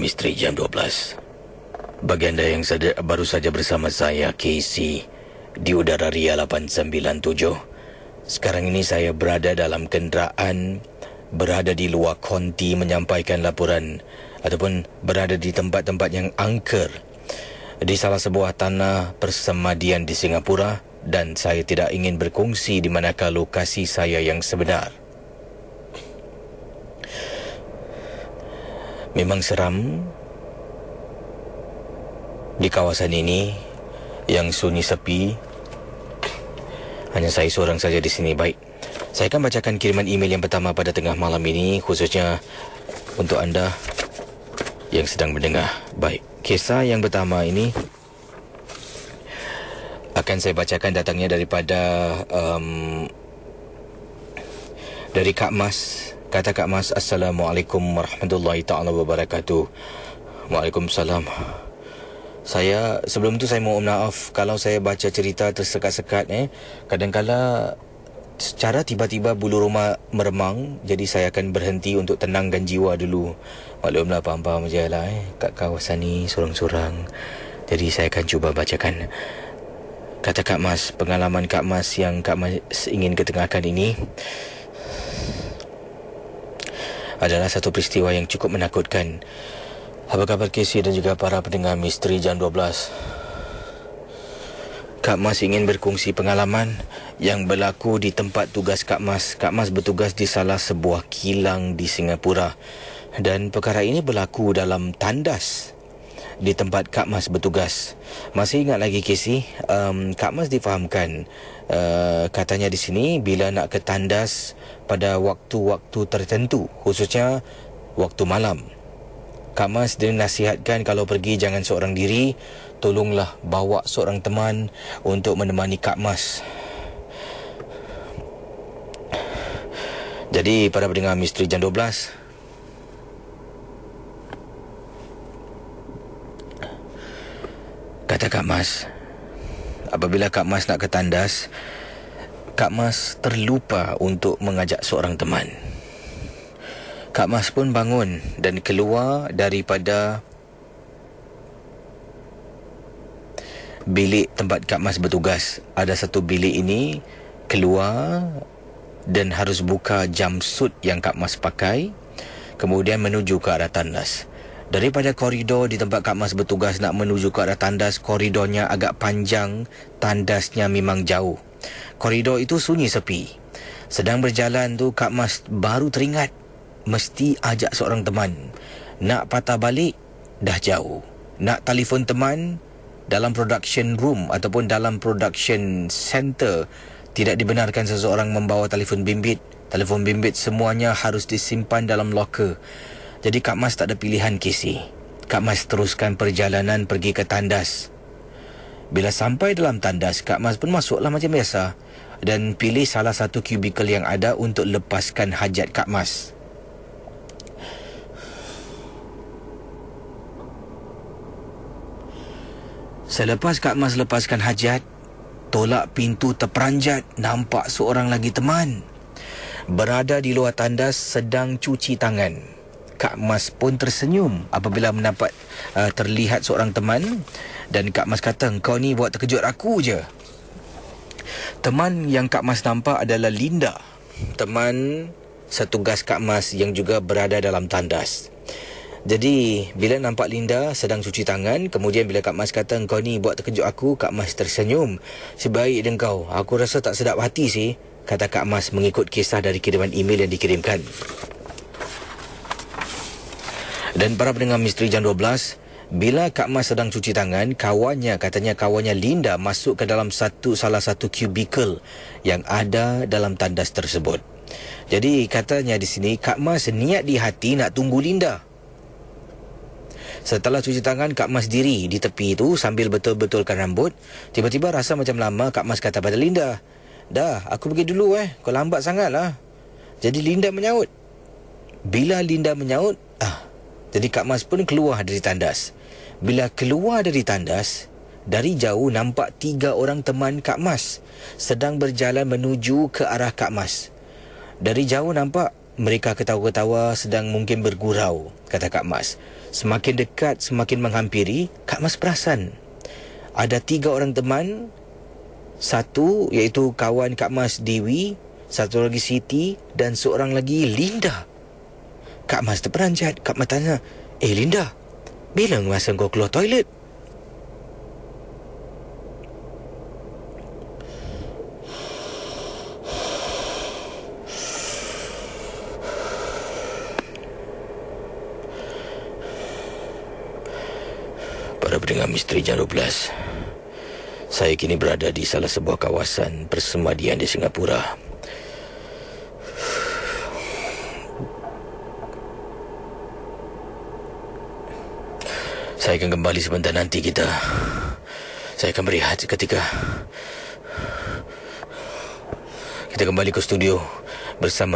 Misteri Jam 12. Bagi anda yang baru saja bersama saya, Casey, di udara Ria 897. Sekarang ini saya berada dalam kenderaan, berada di luar konti menyampaikan laporan ataupun berada di tempat-tempat yang angker di salah sebuah tanah persemadian di Singapura, dan saya tidak ingin berkongsi di manakah lokasi saya yang sebenar. Memang seram di kawasan ini yang sunyi sepi. Hanya saya seorang saja di sini. Baik, saya akan bacakan kiriman email yang pertama pada tengah malam ini, khususnya untuk anda yang sedang mendengar. Baik, kisah yang pertama ini akan saya bacakan, datangnya daripada dari Kak Mas. Kata Kak Mas, Assalamualaikum warahmatullahi ta'ala wabarakatuh. Waalaikumsalam. Saya, sebelum tu saya mohon maaf kalau saya baca cerita tersekat-sekat. Kadang-kala secara tiba-tiba bulu roma meremang, jadi saya akan berhenti untuk tenangkan jiwa dulu. Maklumlah, faham-faham je lah kat kawasan ni sorang-sorang. Jadi saya akan cuba bacakan. Kata Kak Mas, pengalaman Kak Mas yang Kak Mas ingin ketengahkan ini adalah satu peristiwa yang cukup menakutkan. Apa khabar Casey dan juga para pendengar Misteri Jam 12? Kak Mas ingin berkongsi pengalaman yang berlaku di tempat tugas Kak Mas. Kak Mas bertugas di salah sebuah kilang di Singapura, dan perkara ini berlaku dalam tandas di tempat Kak Mas bertugas. Masih ingat lagi Casey? Kak Mas difahamkan, katanya di sini bila nak ke tandas pada waktu-waktu tertentu, khususnya waktu malam, Kak Mas dinasihatkan kalau pergi jangan seorang diri, tolonglah bawa seorang teman untuk menemani Kak Mas. Jadi para pendengar Misteri Jam 12, kata Kak Mas, apabila Kak Mas nak ke tandas, Kak Mas terlupa untuk mengajak seorang teman. Kak Mas pun bangun dan keluar daripada bilik tempat Kak Mas bertugas. Ada satu bilik ini, keluar dan harus buka jumpsuit yang Kak Mas pakai, kemudian menuju ke arah tandas. Daripada koridor di tempat Kak Mas bertugas nak menuju ke arah tandas, koridornya agak panjang, tandasnya memang jauh. Koridor itu sunyi sepi. Sedang berjalan tu, Kak Mas baru teringat mesti ajak seorang teman. Nak patah balik dah jauh. Nak telefon teman dalam production room ataupun dalam production center, tidak dibenarkan seseorang membawa telefon bimbit. Telefon bimbit semuanya harus disimpan dalam locker. Jadi Kak Mas tak ada pilihan Casey. Kak Mas teruskan perjalanan pergi ke tandas. Bila sampai dalam tandas, Kak Mas pun masuklah macam biasa dan pilih salah satu kubikel yang ada untuk lepaskan hajat Kak Mas. Selepas Kak Mas lepaskan hajat, tolak pintu terperanjat, nampak seorang lagi teman berada di luar tandas sedang cuci tangan. Kak Mas pun tersenyum apabila mendapat terlihat seorang teman, dan Kak Mas kata, "Kau ni buat terkejut aku je." Teman yang Kak Mas nampak adalah Linda, teman setugas Kak Mas yang juga berada dalam tandas. Jadi bila nampak Linda sedang cuci tangan, kemudian bila Kak Mas kata, "Kau ni buat terkejut aku," Kak Mas tersenyum. "Sebaik dan kau, aku rasa tak sedap hati sih," kata Kak Mas mengikut kisah dari kiriman email yang dikirimkan. Dan para pendengar Misteri Jam 12, bila Kak Mas sedang cuci tangan, katanya kawannya Linda masuk ke dalam salah satu kubikel yang ada dalam tandas tersebut. Jadi katanya di sini Kak Mas niat di hati nak tunggu Linda. Setelah cuci tangan, Kak Mas diri di tepi itu sambil betul-betulkan rambut. Tiba-tiba rasa macam lama, Kak Mas kata pada Linda, "Dah, aku pergi dulu kau lambat sangat lah." Jadi Linda menyaut. Bila Linda menyaut, jadi Kak Mas pun keluar dari tandas. Bila keluar dari tandas, dari jauh nampak 3 orang teman Kak Mas sedang berjalan menuju ke arah Kak Mas. Dari jauh nampak mereka ketawa-ketawa sedang mungkin bergurau, kata Kak Mas. Semakin dekat, semakin menghampiri, Kak Mas perasan ada 3 orang teman. Satu iaitu kawan Kak Mas Dewi, satu lagi Siti dan seorang lagi Linda. Kak Mas terperanjat. Kak Mas tanya, Linda, bila masa kau keluar toilet? Para pendengar Misteri Jam 12, saya kini berada di salah sebuah kawasan persemadian di Singapura. Saya akan kembali sebentar nanti. Saya akan berehat ketika kita kembali ke studio bersama